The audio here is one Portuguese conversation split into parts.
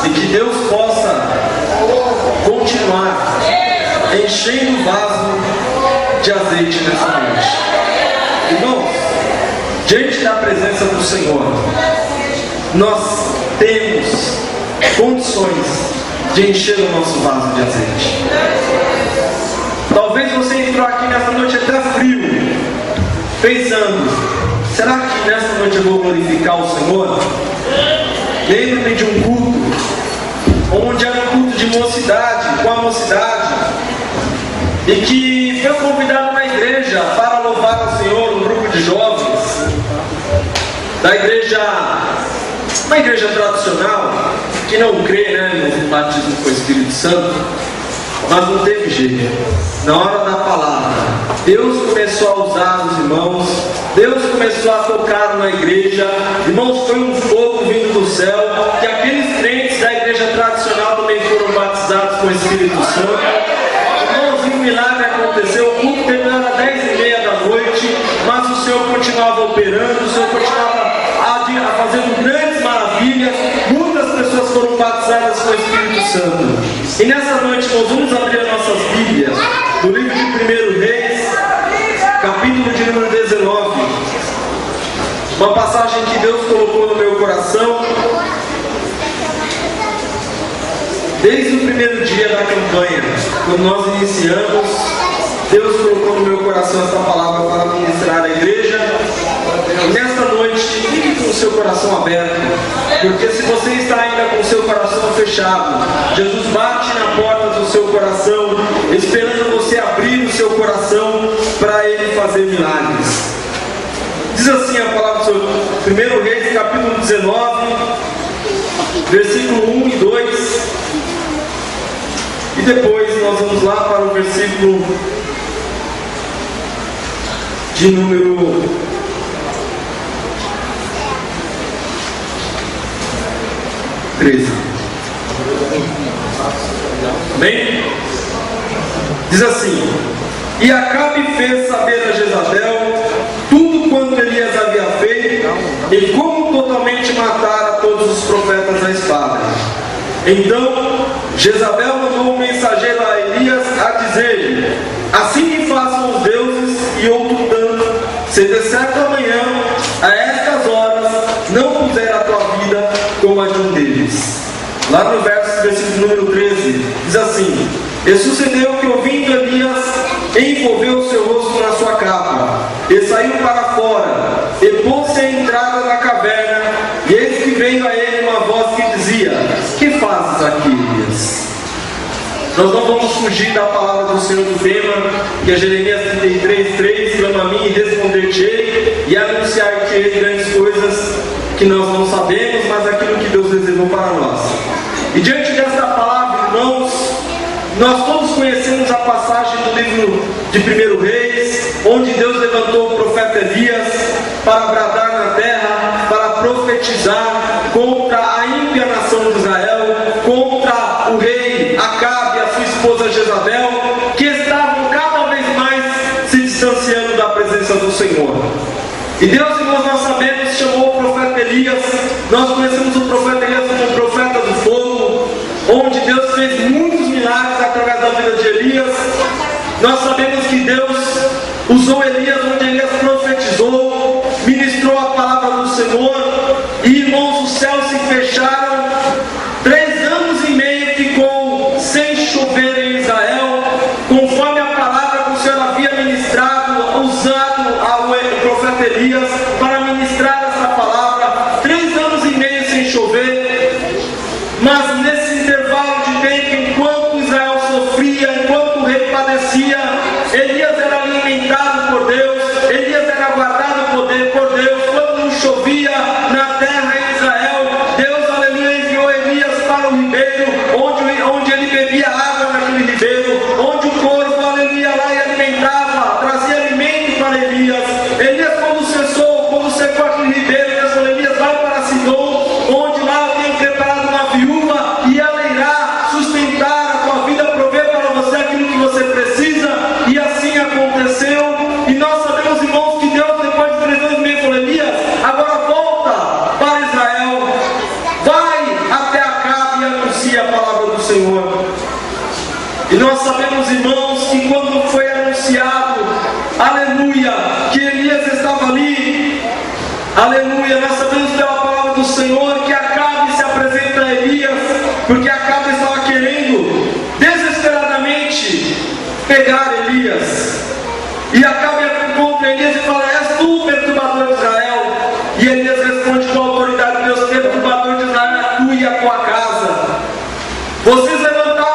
E que Deus possa continuar enchendo o vaso de azeite nessa noite. Irmãos, diante da presença do Senhor, nós temos condições de encher o nosso vaso de azeite. Talvez você entrou aqui nessa noite até frio, pensando: será que nessa noite eu vou glorificar o Senhor? Lembro-me de um culto, onde era um culto de mocidade, com a mocidade, e que foi convidado na igreja para louvar ao Senhor, um grupo de jovens da igreja, uma igreja tradicional, que não crê, no batismo com o Espírito Santo. Mas não teve jeito. Na hora da palavra, Deus começou a usar os irmãos, Deus começou a tocar na igreja. Irmãos, foi um fogo vindo do céu, que aqueles crentes da igreja tradicional também foram batizados com o Espírito Santo. Irmãos, um milagre aconteceu. O culto terminava às 10h30 da noite, mas o Senhor continuava operando, o Senhor continuava fazendo grandes maravilhas. Muitas pessoas foram batizadas com o Espírito Santo. E nessa noite nós vamos abrir as nossas Bíblias no livro de 1 Reis, capítulo de número 19. Uma passagem que Deus colocou no meu coração desde o primeiro dia da campanha. Quando nós iniciamos, Deus colocou no meu coração essa palavra para ministrar à igreja. E nesta noite, fique com o seu coração aberto, porque se você está ainda com o seu coração fechado, Jesus bate na porta do seu coração, esperando você abrir o seu coração para Ele fazer milagres. Diz assim a palavra do Senhor, 1 Reis, capítulo 19, versículo 1 e 2, e depois nós vamos lá para o versículo de número 13. Bem? Diz assim: e Acabe fez saber a Jezabel tudo quanto Elias havia feito e como totalmente matara todos os profetas à espada. Então Jezabel mandou um mensageiro a Elias a dizer-lhe: assim me façam os deuses e outro tanto, se de certo amanhã, a estas horas, não puser a tua vida como a de um deles. Lá no versículo número 13, diz assim: e sucedeu que, ouvindo Elias, envolveu o seu rosto na sua capa, e saiu para fora, e pôs-se à entrada da caverna, e eis que veio a ele uma voz que dizia: que fazes aqui, Elias? Nós não vamos fugir da palavra do Senhor do tema, que é Jeremias 33:3, clama a mim e responder-te-ei, e anunciar-te-ei grandes coisas que nós não sabemos, mas aquilo que Deus reservou para nós. E diante desta palavra, irmãos, nós todos conhecemos a passagem do livro de 1 Reis, onde Deus levantou o profeta Elias para bradar na terra, para profetizar contra a ímpia nação de Israel, contra o rei Acabe e a sua esposa Jezabel, que estavam cada vez mais se distanciando da presença do Senhor. E Deus, irmãos, nós sabemos, chamou o profeta Elias. Nós conhecemos o profeta Elias como o profeta do fogo, onde Deus fez muitos milagres através da vida de Elias. Nós sabemos que Deus usou Elias onde Elias profetizou, ministrou a palavra do Senhor, e, irmãos, os céus se fecharam. 3 anos e meio ficou sem chover em Israel, conforme a palavra que o Senhor havia ministrado, usado o profeta Elias para ministrar essa palavra. 3 anos e meio sem chover. Mas nesse intervalo de tempo, enquanto Israel sofria, enquanto o rei padecia, Elias era alimentado por sabemos, irmãos, que quando foi anunciado, aleluia, que Elias estava ali, aleluia, nós sabemos pela palavra do Senhor que Acabe se apresenta a Elias, porque Acabe estava querendo desesperadamente pegar Elias. E Acabe encontra Elias e fala: és tu, perturbador de Israel? E Elias responde com a autoridade de Deus: perturbador de Israel é tu e a tua casa. Vocês levantaram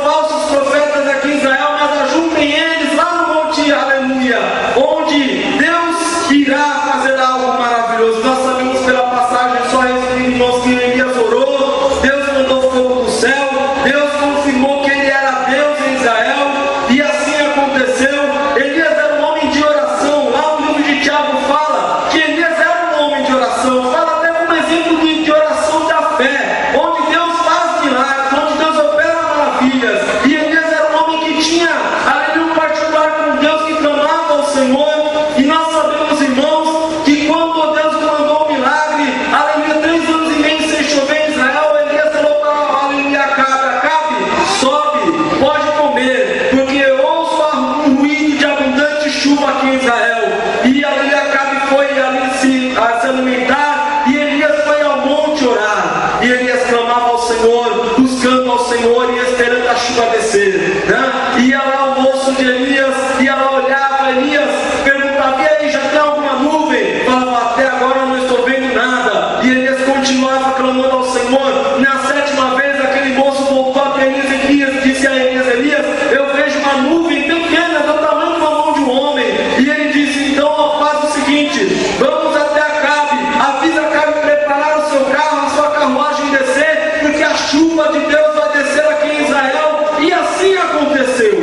falsos profetas aqui em Israel, mas ajuntem eles lá no monte, aleluia, onde Deus irá fazer algo maravilhoso. Nós sabemos pela passagem, só irmãos, que Elias orou, Deus mandou fogo do céu, Deus confirmou que ele era Deus em Israel, e assim aconteceu. Elias era um homem de oração. Lá no livro de Tiago fala que Elias era um homem de oração, fala até como exemplo de oração da fé, onde Deus faz milagres, onde Deus opera maravilhas. E Elias era um homem que tinha, aleluia, um particular com Deus, que clamava ao Senhor. E nós sabemos, irmãos, que quando Deus mandou um milagre, aleluia, 3 anos e meio sem chover em Israel, Elias falou para, aleluia, Acabe, sobe, pode comer, porque eu ouço um ruído de abundante chuva aqui em Israel. E aleluia, Acabe foi ali se alimentar, e Elias foi ao monte orar. E Elias clamava ao Senhor, buscando ao Senhor e esperando a chuva descer, né? Ia lá o moço de Elias, ia lá, olhava Elias, perguntava: e aí, já tem alguma nuvem? Falava: até agora eu não estou vendo nada. E Elias continuava clamando ao Senhor. Na 7ª vez, aquele moço voltou até Elias, disse a Elias: Elias, eu vejo uma nuvem pequena, do tamanho de uma mão de um homem. E ele disse: então faz o seguinte, vamos até Acabe, avisa Acabe preparar o seu carro, a sua carruagem e descer, porque a chuva de Deus vai descer aqui em Israel. E assim aconteceu.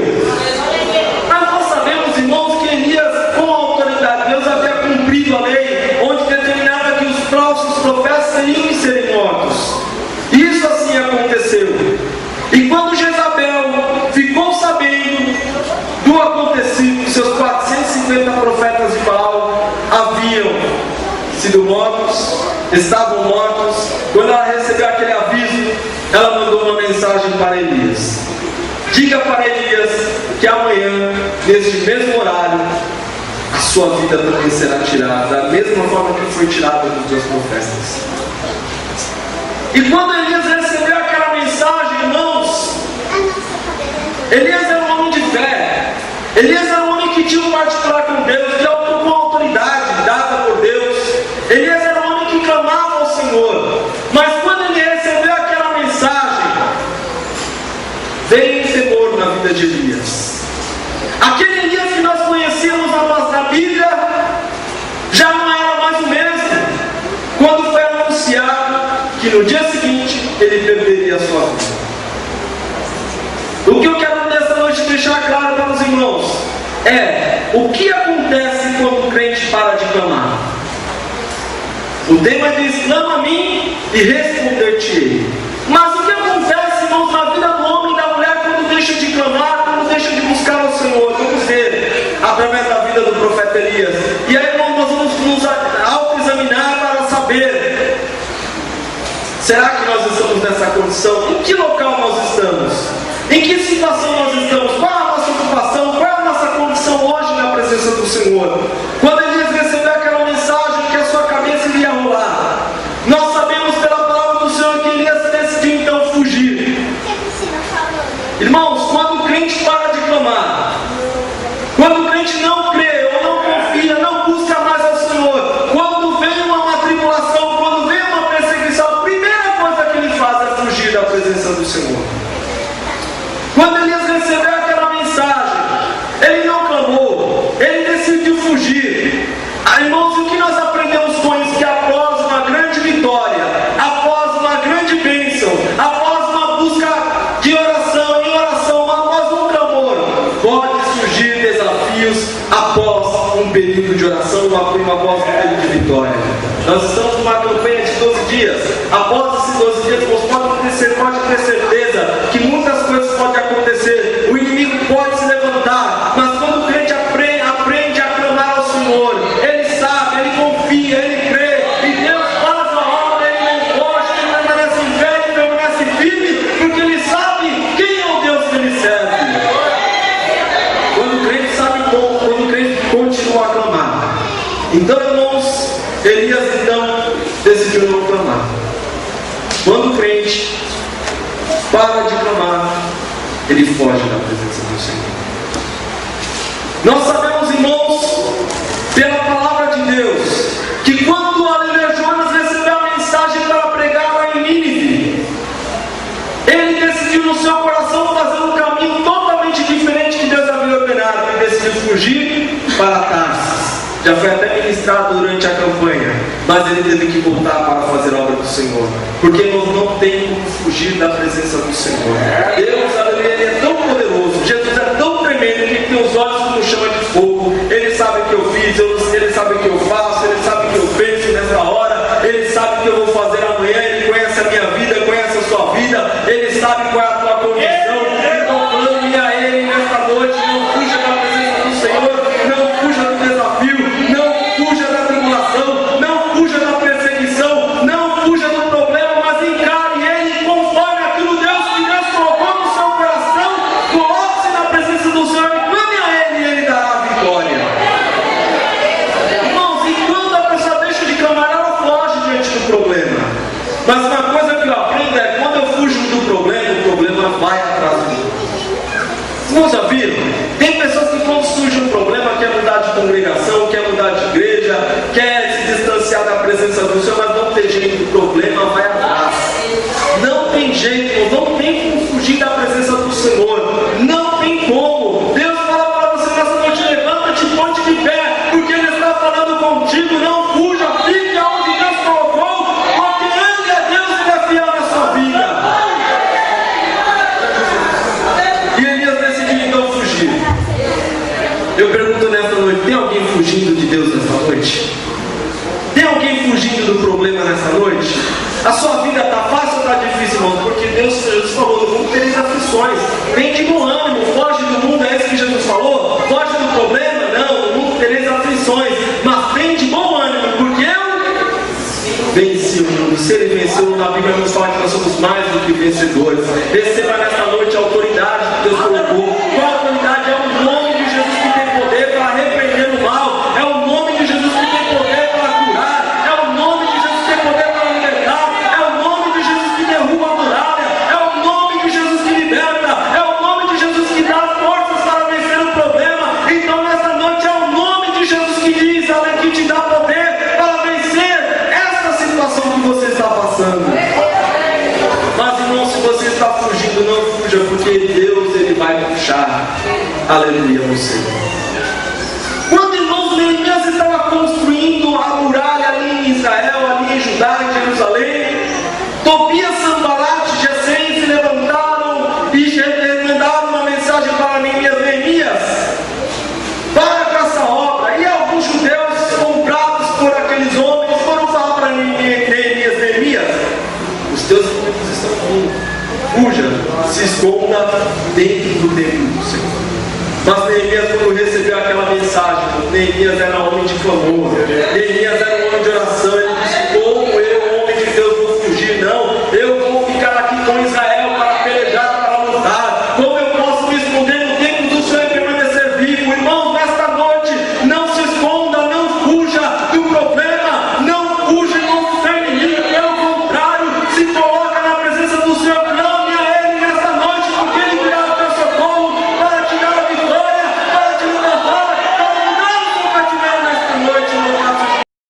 Mas nós sabemos, irmãos, que Elias, com a autoridade de Deus, havia cumprido a lei, onde determinava que os falsos profetas teriam que serem mortos. Isso assim aconteceu. E quando Jezabel ficou sabendo do acontecido, seus 450 profetas de Baal haviam sido mortos, estavam mortos. Quando ela recebeu aquele aviso, ela mandou uma mensagem para Elias: diga para Elias que amanhã, neste mesmo horário, a sua vida também será tirada, da mesma forma que foi tirada dos teus profetas. E quando Elias recebeu aquela mensagem, irmãos, Elias era um homem de fé. Elias era um homem que tinha um particular com Deus, com autoridade dada por Deus. Elias era um homem que clamava ao Senhor. Mas quando ele recebeu aquela mensagem, veio um temor na vida de Elias. Aquele Elias que nós conhecíamos na Bíblia já não era mais o mesmo. Quando foi anunciado que no dia seguinte ele perderia a sua vida. O que eu quero nessa noite deixar claro para os irmãos é o que acontece quando o crente para de clamar. O tema diz: clama a mim e responder-te-ei. Mas o que acontece, irmãos, na vida do homem e da mulher quando deixa de clamar, quando deixa de buscar ao Senhor? Vamos ver através da vida do profeta Elias. E aí, irmãos, nós vamos nos autoexaminar para saber: será que nós estamos nessa condição? Em que local nós estamos? Em que situação nós estamos? Qual é a nossa ocupação? Qual é a nossa condição hoje na presença do Senhor? Quando Elias recebeu aquela mensagem que a sua cabeça iria rolar, nós sabemos pela palavra do Senhor que Elias decidiu então fugir. Irmãos, quando o crente para de clamar, quando o crente não crê ou não confia, não busca mais ao Senhor, quando vem uma tribulação, quando vem uma perseguição, a primeira coisa que ele faz é fugir da presença do Senhor. Quando Elias recebeu aquela mensagem, ele não clamou, ele decidiu fugir. Irmãos, o que nós aprendemos com isso? Que após uma grande vitória, após uma grande bênção, após uma busca de oração, em oração, após um clamor, pode surgir desafios após um período de oração, após um período de vitória. Nós estamos numa campanha de 12 dias. Após esses 12 dias, pode ter certeza que muitas coisas podem acontecer. O inimigo pode se levantar, mas quando o crente aprende a clamar ao Senhor, ele sabe, ele confia, ele crê, e Deus faz a obra, ele não foge, ele permanece em fé, ele permanece firme, porque ele sabe quem é o Deus que ele serve. Quando o crente para de clamar, ele foge da presença do Senhor. Nós sabemos, irmãos, pela palavra de Deus, que quando Jonas recebeu a mensagem para pregar lá em Nínive, ele decidiu no seu coração fazer um caminho totalmente diferente que Deus havia ordenado. Ele decidiu fugir para Tarsis. Já foi até ministrado durante a campanha, mas ele teve que voltar para fazer a obra do Senhor, porque nós não temos como fugir da presença do Senhor. Deus, aleluia, Ele é tão poderoso, Jesus é tão tremendo, que tem os olhos como chama de fogo. Ele sabe o que eu fiz, Ele sabe o que eu faço, Ele sabe o que eu penso nessa hora, Ele sabe o que eu vou fazer amanhã, Ele conhece a minha vida, conhece a sua vida, Ele sabe qual é a tua condição. Então clame a Ele nesta noite, não fuja da presença do Senhor, não fuja do desafio, não fuja da tribulação, não fuja da perseguição, não fuja do problema, mas encare Ele conforme aquilo que Deus colocou no seu coração. Coloque-se na presença do Senhor e clame a Ele e Ele dará a vitória. Irmãos, enquanto a pessoa deixa de clamar, ela foge diante do problema. Mas uma coisa que eu aprendo é, quando eu fujo do problema, o problema vai atrás de mim. Vocês já viram? Tem pessoas que, quando surge um problema, quer mudar de congregação, quer mudar de igreja, quer se distanciar da presença do Senhor, mas não tem jeito, o problema vai atrás. Não tem jeito, não tem como fugir da presença do Senhor. Não tem como. Deus fala para você nessa noite: levanta-te, ponte de pé, porque Ele está falando contigo. Não fuja, fique aonde Deus colocou, porque Ele é Deus e Ele é fiel na sua vida. E Elias decidiu então fugir. Eu pergunto nesta noite: tem alguém fugindo de Deus nesta noite? Tem alguém fugindo do problema nessa noite? A sua vida está fácil ou está difícil, irmão? Porque Deus falou: no mundo tereis aflições. Tem de bom ânimo, foge do mundo, é isso que Jesus falou? Foge do problema? Não, no mundo tereis aflições. Mas tem de bom ânimo, porque eu venci o mundo. Se Ele venceu, na Bíblia nos fala que nós somos mais do que vencedores. Receba nesta noite a autoridade que Deus colocou. Qual a autoridade? É o nome de Jesus que tem poder para repreender o mal. É o nome de Jesus que tem poder para curar. É o nome de Jesus que tem poder para libertar. É o nome de Jesus que derruba a muralha. É o nome de Jesus que liberta. É o nome de Jesus que dá forças para vencer o problema. Então nessa noite é o nome de Jesus que diz, que te dá poder para vencer esta situação que você está passando. Mas, irmão, se você está fugindo, não fuja, porque Deus, Ele vai puxar. Aleluia, você. Quando, irmãos, Neemias estava construindo a muralha ali em Israel, ali em Judá, em Jerusalém, Tobias, Sanbalate e Gesem se levantaram e mandaram uma mensagem para Neemias: Neemias, para com essa obra. E alguns judeus comprados por aqueles homens foram falar para Neemias: Neemias, os teus inimigos estão vindo, fuja, se esconda dentro do templo do Senhor. Mas Neemias, quando recebeu aquela mensagem, Neemias era homem de clamor, Neemias era um homem de oração.